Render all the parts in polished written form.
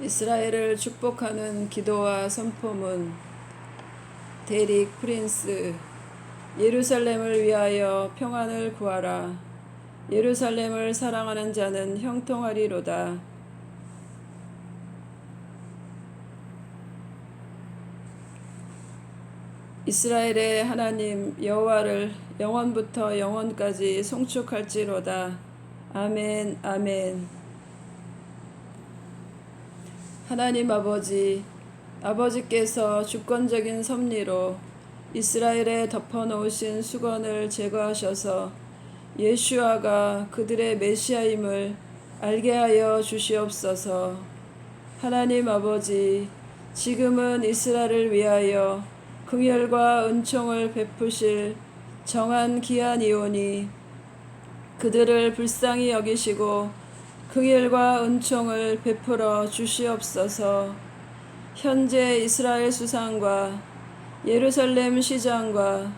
이스라엘을 축복하는 기도와 선포문. 데릭 프린스. 예루살렘을 위하여 평안을 구하라. 예루살렘을 사랑하는 자는 형통하리로다. 이스라엘의 하나님 여호와를 영원부터 영원까지 송축할지로다. 아멘, 아멘. 하나님 아버지께서 주권적인 섭리로 이스라엘에 덮어놓으신 수건을 제거하셔서 예슈아가 그들의 메시아임을 알게 하여 주시옵소서. 하나님 아버지, 지금은 이스라엘을 위하여 긍휼과 은총을 베푸실 정한 기한이오니 그들을 불쌍히 여기시고 긍휼과 은총을 베풀어 주시옵소서. 현재 이스라엘 수상과 예루살렘 시장과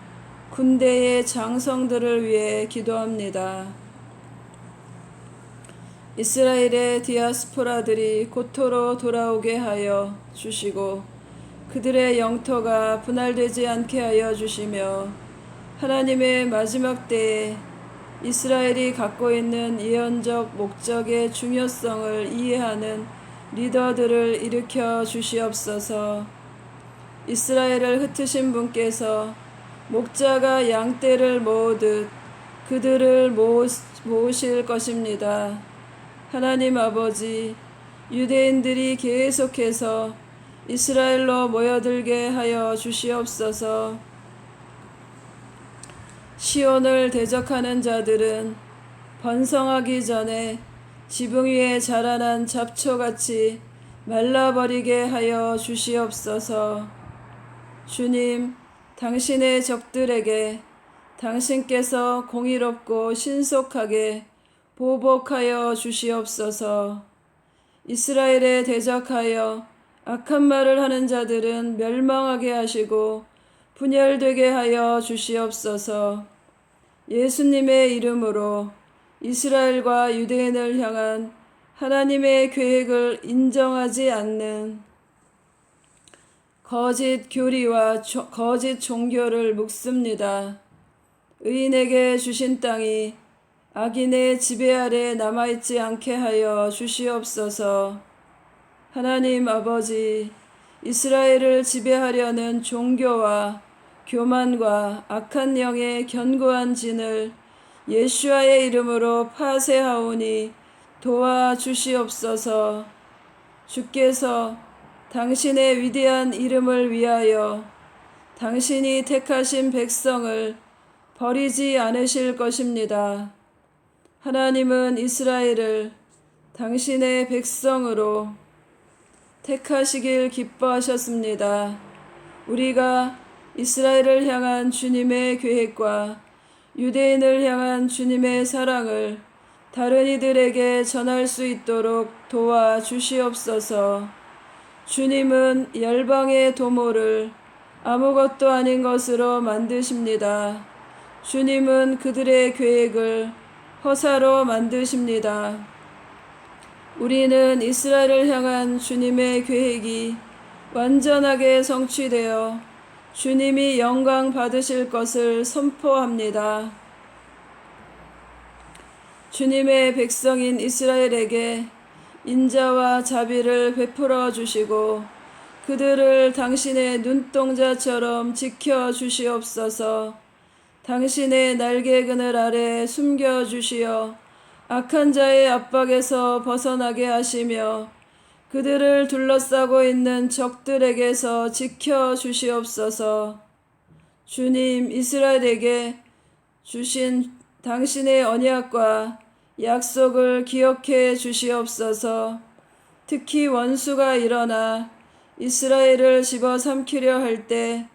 군대의 장성들을 위해 기도합니다. 이스라엘의 디아스포라들이 고토로 돌아오게 하여 주시고 그들의 영토가 분할되지 않게 하여 주시며 하나님의 마지막 때에 이스라엘이 갖고 있는 예언적 목적의 중요성을 이해하는 리더들을 일으켜 주시옵소서. 이스라엘을 흩으신 분께서 목자가 양떼를 모으듯 그들을 모으실 것입니다. 하나님 아버지, 유대인들이 계속해서 이스라엘로 모여들게 하여 주시옵소서. 시온을 대적하는 자들은 번성하기 전에 지붕 위에 자라난 잡초같이 말라버리게 하여 주시옵소서. 주님, 당신의 적들에게 당신께서 공의롭고 신속하게 보복하여 주시옵소서. 이스라엘에 대적하여 악한 말을 하는 자들은 멸망하게 하시고 분열되게 하여 주시옵소서. 예수님의 이름으로 이스라엘과 유대인을 향한 하나님의 계획을 인정하지 않는 거짓 교리와 거짓 종교를 묵습니다. 의인에게 주신 땅이 악인의 지배 아래 남아있지 않게 하여 주시옵소서. 하나님 아버지, 이스라엘을 지배하려는 종교와 교만과 악한 영의 견고한 진을 예슈아의 이름으로 파쇄하오니 도와주시옵소서. 주께서 당신의 위대한 이름을 위하여 당신이 택하신 백성을 버리지 않으실 것입니다. 하나님은 이스라엘을 당신의 백성으로 택하시길 기뻐하셨습니다. 우리가 이스라엘을 향한 주님의 계획과 유대인을 향한 주님의 사랑을 다른 이들에게 전할 수 있도록 도와주시옵소서. 주님은 열방의 도모를 아무것도 아닌 것으로 만드십니다. 주님은 그들의 계획을 허사로 만드십니다. 우리는 이스라엘을 향한 주님의 계획이 완전하게 성취되어 주님이 영광 받으실 것을 선포합니다. 주님의 백성인 이스라엘에게 인자와 자비를 베풀어 주시고 그들을 당신의 눈동자처럼 지켜 주시옵소서. 당신의 날개 그늘 아래 숨겨 주시어 악한 자의 압박에서 벗어나게 하시며 그들을 둘러싸고 있는 적들에게서 지켜 주시옵소서. 주님, 이스라엘에게 주신 당신의 언약과 약속을 기억해 주시옵소서. 특히 원수가 일어나 이스라엘을 집어삼키려 할 때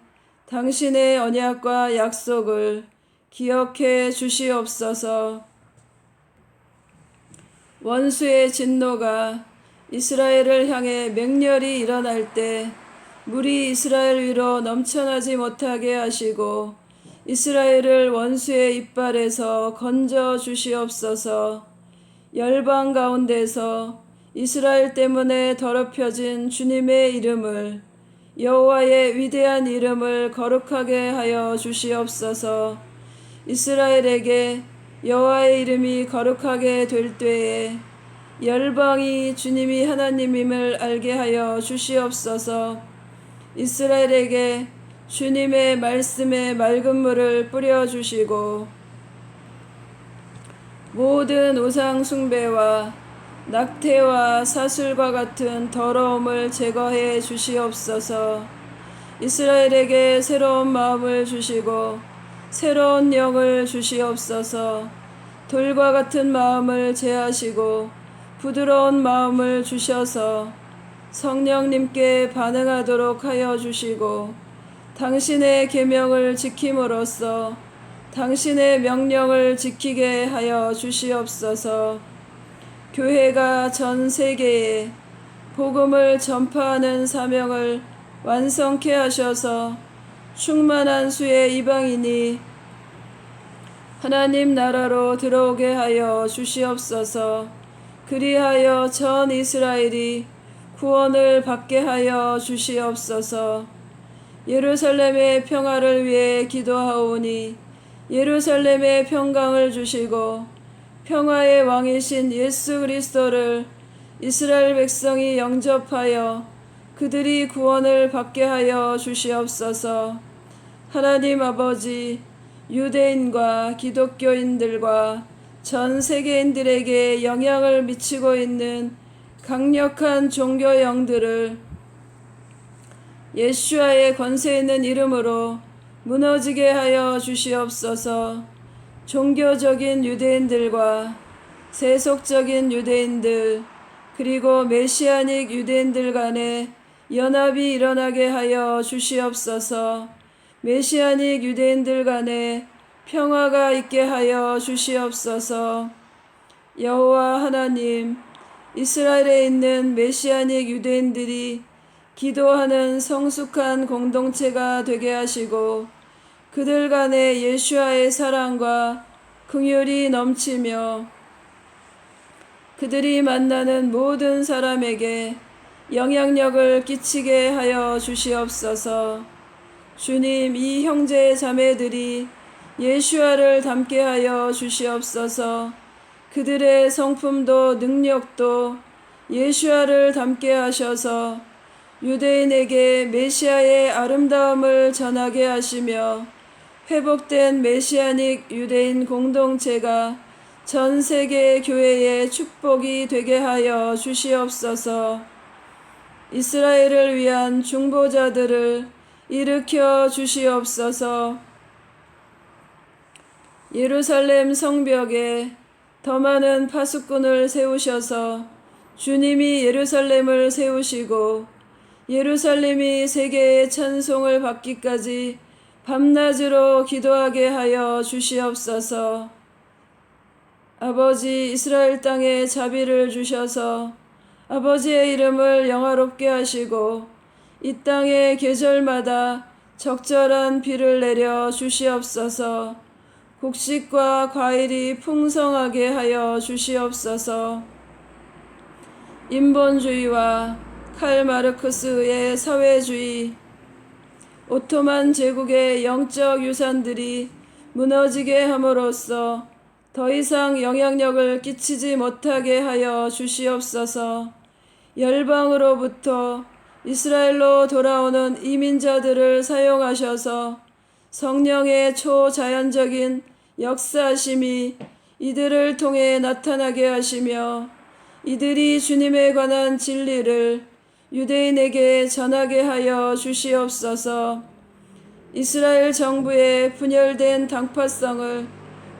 당신의 언약과 약속을 기억해 주시옵소서. 원수의 진노가 이스라엘을 향해 맹렬히 일어날 때 물이 이스라엘 위로 넘쳐나지 못하게 하시고 이스라엘을 원수의 이빨에서 건져 주시옵소서. 열방 가운데서 이스라엘 때문에 더럽혀진 주님의 이름을, 여호와의 위대한 이름을 거룩하게 하여 주시옵소서. 이스라엘에게 여호와의 이름이 거룩하게 될 때에 열방이 주님이 하나님임을 알게 하여 주시옵소서. 이스라엘에게 주님의 말씀에 맑은 물을 뿌려주시고 모든 우상 숭배와 낙태와 사슬과 같은 더러움을 제거해 주시옵소서. 이스라엘에게 새로운 마음을 주시고 새로운 영을 주시옵소서. 돌과 같은 마음을 제하시고 부드러운 마음을 주셔서 성령님께 반응하도록 하여 주시고 당신의 계명을 지킴으로써 당신의 명령을 지키게 하여 주시옵소서. 교회가 전 세계에 복음을 전파하는 사명을 완성케 하셔서 충만한 수의 이방인이 하나님 나라로 들어오게 하여 주시옵소서. 그리하여 전 이스라엘이 구원을 받게 하여 주시옵소서. 예루살렘의 평화를 위해 기도하오니 예루살렘의 평강을 주시고 평화의 왕이신 예수 그리스도를 이스라엘 백성이 영접하여 그들이 구원을 받게 하여 주시옵소서. 하나님 아버지, 유대인과 기독교인들과 전 세계인들에게 영향을 미치고 있는 강력한 종교 영들을 예수와의 권세 있는 이름으로 무너지게 하여 주시옵소서. 종교적인 유대인들과 세속적인 유대인들 그리고 메시아닉 유대인들 간에 연합이 일어나게 하여 주시옵소서. 메시아닉 유대인들 간에 평화가 있게 하여 주시옵소서. 여호와 하나님, 이스라엘에 있는 메시아닉 유대인들이 기도하는 성숙한 공동체가 되게 하시고 그들 간에 예수와의 사랑과 긍휼이 넘치며 그들이 만나는 모든 사람에게 영향력을 끼치게 하여 주시옵소서. 주님, 이 형제 자매들이 예수와를 닮게 하여 주시옵소서. 그들의 성품도 능력도 예수와를 닮게 하셔서 유대인에게 메시아의 아름다움을 전하게 하시며 회복된 메시아닉 유대인 공동체가 전 세계 교회의 축복이 되게 하여 주시옵소서. 이스라엘을 위한 중보자들을 일으켜 주시옵소서. 예루살렘 성벽에 더 많은 파수꾼을 세우셔서 주님이 예루살렘을 세우시고 예루살렘이 세계의 찬송을 받기까지 밤낮으로 기도하게 하여 주시옵소서. 아버지, 이스라엘 땅에 자비를 주셔서 아버지의 이름을 영화롭게 하시고 이 땅의 계절마다 적절한 비를 내려 주시옵소서. 곡식과 과일이 풍성하게 하여 주시옵소서. 인본주의와 칼 마르크스의 사회주의, 오토만 제국의 영적 유산들이 무너지게 함으로써 더 이상 영향력을 끼치지 못하게 하여 주시옵소서. 열방으로부터 이스라엘로 돌아오는 이민자들을 사용하셔서 성령의 초자연적인 역사하심이 이들을 통해 나타나게 하시며 이들이 주님에 관한 진리를 유대인에게 전하게 하여 주시옵소서. 이스라엘 정부의 분열된 당파성을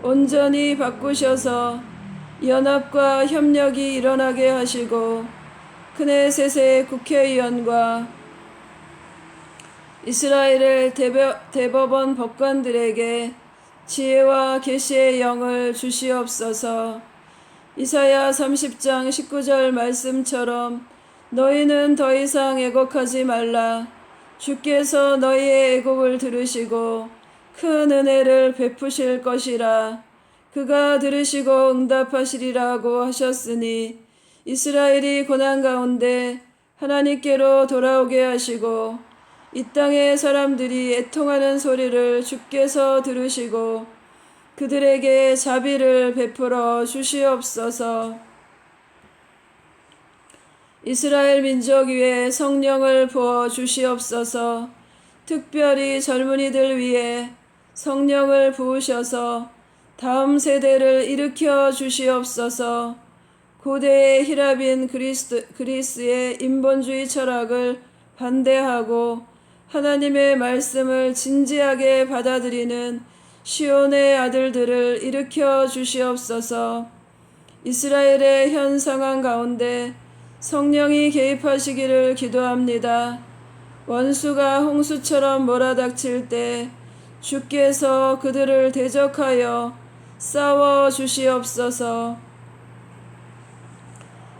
온전히 바꾸셔서 연합과 협력이 일어나게 하시고 크네셋의 국회의원과 이스라엘의 대법원 법관들에게 지혜와 계시의 영을 주시옵소서. 이사야 30장 19절 말씀처럼 너희는 더 이상 애곡하지 말라. 주께서 너희의 애곡을 들으시고 큰 은혜를 베푸실 것이라. 그가 들으시고 응답하시리라고 하셨으니 이스라엘이 고난 가운데 하나님께로 돌아오게 하시고 이 땅의 사람들이 애통하는 소리를 주께서 들으시고 그들에게 자비를 베풀어 주시옵소서. 이스라엘 민족 위에 성령을 부어 주시옵소서. 특별히 젊은이들 위해 성령을 부으셔서 다음 세대를 일으켜 주시옵소서. 고대의 히라빈 그리스의 인본주의 철학을 반대하고 하나님의 말씀을 진지하게 받아들이는 시온의 아들들을 일으켜 주시옵소서. 이스라엘의 현 상황 가운데 성령이 개입하시기를 기도합니다. 원수가 홍수처럼 몰아닥칠 때 주께서 그들을 대적하여 싸워 주시옵소서.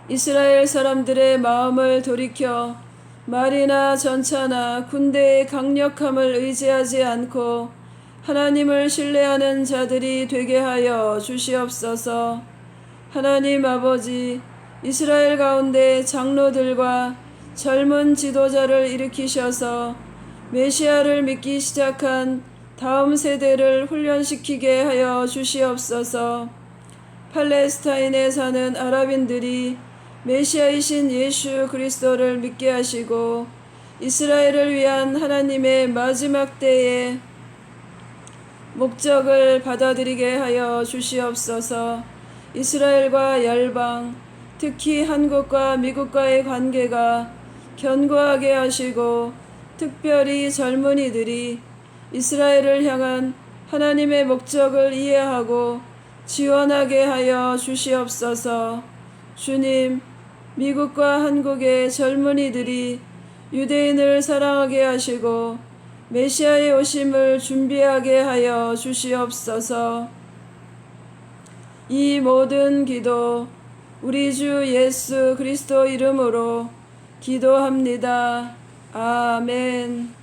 이스라엘 사람들의 마음을 돌이켜 말이나 전차나 군대의 강력함을 의지하지 않고 하나님을 신뢰하는 자들이 되게 하여 주시옵소서. 하나님 아버지, 이스라엘 가운데 장로들과 젊은 지도자를 일으키셔서 메시아를 믿기 시작한 다음 세대를 훈련시키게 하여 주시옵소서. 팔레스타인에 사는 아랍인들이 메시아이신 예수 그리스도를 믿게 하시고 이스라엘을 위한 하나님의 마지막 때의 목적을 받아들이게 하여 주시옵소서. 이스라엘과 열방, 특히 한국과 미국과의 관계가 견고하게 하시고 특별히 젊은이들이 이스라엘을 향한 하나님의 목적을 이해하고 지원하게 하여 주시옵소서. 주님, 미국과 한국의 젊은이들이 유대인을 사랑하게 하시고 메시아의 오심을 준비하게 하여 주시옵소서. 이 모든 기도 우리 주 예수 그리스도 이름으로 기도합니다. 아멘.